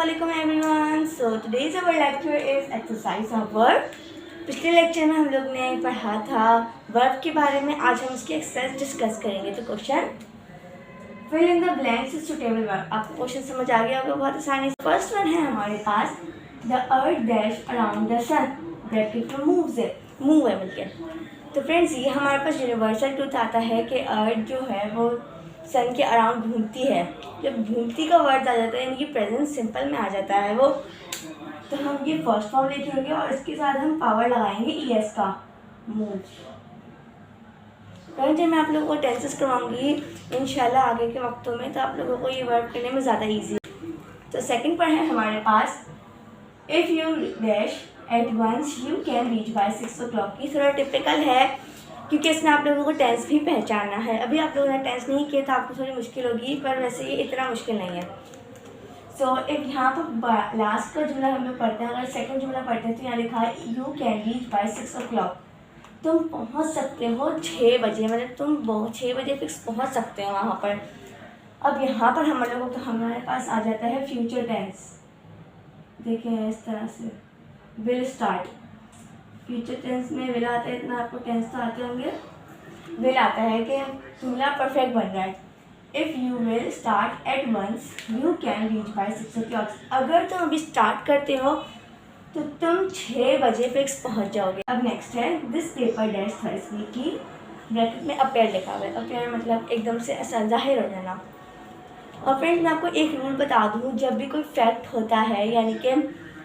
Assalamualaikum everyone. So today's our lecture is exercise of verb. पिछले lecture में हम लोग ने पढ़ा था वर्ब के बारे में। आज हम उसकी एक्सरसाइज डिस्कस करेंगे। तो question fill in the blanks with suitable verb. आपको क्वेश्चन समझ आ गया होगा बहुत आसानी से। फर्स्ट वन है हमारे पास the earth dash around the sun bracket में मूव्स है, मूव है बल्कि। तो फ्रेंड्स ये हमारे पास यूनिवर्सल ट्रूथ आता है कि अर्थ जो है वो सन के अराउंड घूमती है। जब घूमती का वर्ड आ जाता है यानी कि प्रेजेंट सिंपल में आ जाता है वो, तो हम ये फर्स्ट फॉर्म लिखेंगे और इसके साथ हम पावर लगाएंगे ईएस का, मूव। फ्रेंड्स मैं आप लोगों को टेंसेस करवाऊंगी इंशाल्लाह आगे के वक्तों में, तो आप लोगों को ये वर्ड करने में ज़्यादा ईजी। तो सेकंड पर है हमारे पास if you dash at once you can reach by 6 o'clock। की थोड़ा टिपिकल है क्योंकि इसमें आप लोगों को टेंस भी पहचानना है। अभी आप लोगों ने टेंस नहीं किया तो आपको थोड़ी मुश्किल होगी, पर वैसे ये इतना मुश्किल नहीं है। सो एक यहाँ पर लास्ट का जुमला हम लोग पढ़ते हैं। अगर सेकंड जुमला पढ़ते हैं तो यहाँ लिखा है you can reach by 6 o'clock। तुम पहुँच सकते हो 6 बजे, मतलब तुम 6 बजे फिक्स पहुँच सकते हो वहाँ पर। अब यहाँ पर हम लोगों को हमारे पास आ जाता है फ्यूचर टेंस। देखिए इस तरह से विल स्टार्ट। फ्यूचर टेंस में विल आता है, इतना आपको टेंस तो आते होंगे। विल आता है कि जुमला परफेक्ट बन रहा है। If you will start at once you can reach by 6 o'clock। अगर तुम अभी स्टार्ट करते हो तो तुम 6 बजे फिक्स पहुंच जाओगे। अब नेक्स्ट है दिस पेपर डैश थर्सडे की ब्रैकेट में अपेयर लिखा हुआ है। अपेयर मतलब एकदम से ऐसा जाहिर हो जाना। और फ्रेंड्स मैं आपको एक रूल बता दूँ, जब भी कोई फैक्ट होता है यानी कि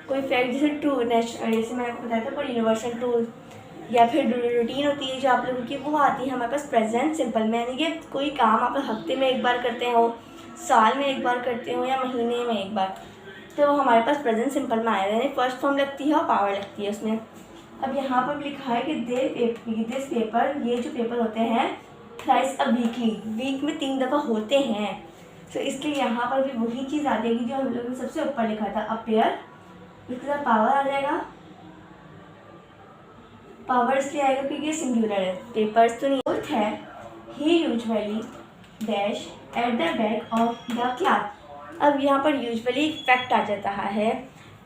कोई फैक्ट जैसे ट्रू जैसे मैंने आपको बताया था कोई यूनिवर्सल ट्रूथ या फिर रूटीन होती है जो आप लोगों की, वो आती है हमारे पास प्रेजेंट सिंपल में। यानी कि कोई काम आप हफ्ते में एक बार करते हो, साल में एक बार करते हो या महीने में एक बार, तो वो हमारे पास प्रेजेंट सिंपल में आएगा, यानी फर्स्ट फॉर्म लगती है और पावर लगती है उसमें। अब यहाँ पर लिखा है कि दिस पेपर, ये जो पेपर होते हैं थ्राइस अ वीकली, वीक में 3 दफ़ा होते हैं। तो इसलिए यहाँ पर भी वही चीज़ आ जाएगी जो हम लोगों ने सबसे ऊपर लिखा था, अपेयर। इसके साथ पावर आ जाएगा। पावर इसलिए आएगा क्योंकि ये सिंगुलर है, पेपर्स तो नहीं। फोर्थ है he usually dash at the back of the class. अब यहाँ पर यूजुअली फैक्ट आ जाता है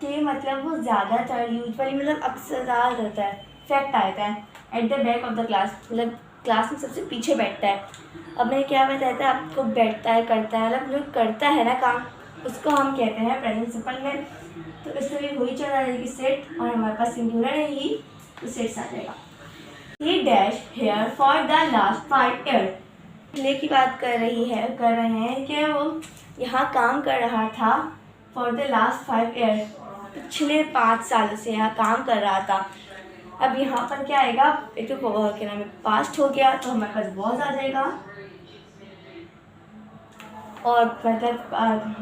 कि मतलब वो ज़्यादातर, यूजुअली मतलब अक्सर ज़्यादा होता है, फैक्ट आता है eight the back of the class, मतलब क्लास में सबसे पीछे बैठता है। अब मैंने क्या बताया था आपको, बैठता है, करता है, मतलब जो करता है ना काम, उसको हम कहते हैं प्रेजेंट सिंपल में। तो इसलिए वही चल रहा है सेट, और हमारे पास सिंगुलर है ही, तो सेट्स आ जाएगा। ही dash here for the last 5 years। पिछले की बात कर रहे हैं कि वो यहाँ काम कर रहा था फॉर द लास्ट 5 years, पिछले 5 सालों से यहाँ काम कर रहा था। अब यहाँ पर क्या आएगा, एक तो क्या नाम है, पास्ट हो गया तो हमारे पास वॉज आ जाएगा, और मतलब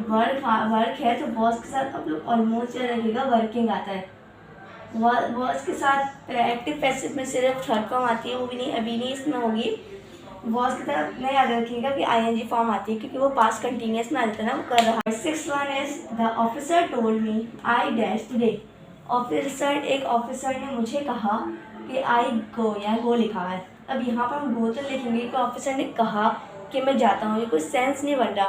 वर्क है तो वॉज के साथ आप लोग ऑलमोस्ट रहेगा, वर्किंग आता है। वॉज के साथ एक्टिव पैसिव में सिर्फ थर्ड फॉर्म आती है, वो भी नहीं, अभी नहीं इसमें होगी। वॉज की तरफ नहीं याद रखिएगा कि आईएनजी फॉर्म आती है क्योंकि वो पास्ट कंटिन्यूस में आ जाता है ना, वो कर रहा है। 6th one is the officer told me I dash today. Officer, एक ऑफिसर ने मुझे कहा कि आई गो, या गो लिखा है। अब यहाँ पर हम गो तो लिखेंगे कि ऑफिसर ने कहा कि मैं जाता हूँ, ये कोई सेंस नहीं बन रहा।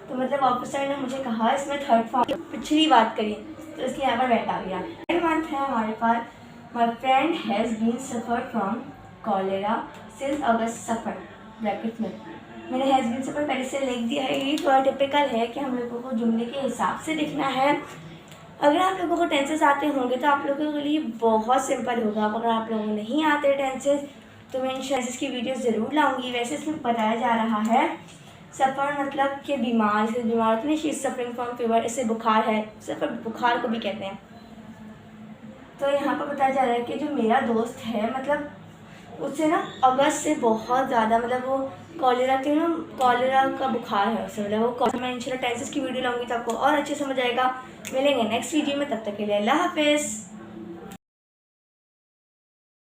तो मतलब ऑफिसर ने मुझे कहा, इसमें थर्ड फॉर्म पिछली बात करी तो इसलिए यहाँ पर वेट आ गया। सेकंड मंथ है हमारे पास my friend has been suffer from cholera since August suffer bracket में। मैंने हैज़ बीन सफ़र पहले से लिख दिया है। ये थोड़ा टिपिकल है कि हम लोगों को जुमले के हिसाब से लिखना है। अगर आप लोगों को टेंसेस आते होंगे तो आप लोगों के लिए बहुत सिंपल होगा। अगर आप लोगों को नहीं आते टेंसेस तो मैं इन टेंसेस की वीडियो ज़रूर लाऊंगी। वैसे इसमें बताया जा रहा है सफ़र मतलब कि बीमार, जैसे बीमार होते हैं, she is suffering from fever, इससे बुखार है, सफ़र बुखार को भी कहते हैं। तो यहाँ पर बताया जा रहा है कि जो मेरा दोस्त है मतलब उससे ना अगस्त से बहुत ज़्यादा, मतलब वो कॉलेरा का बुखार है उससे, मतलब वो। मैं इंशाल्लाह टेंसेस की वीडियो लाऊंगी तो आपको और अच्छे समझ आएगा। मिलेंगे नेक्स्ट वीडियो में, तब तक के लिए अल्लाह हाफिज़।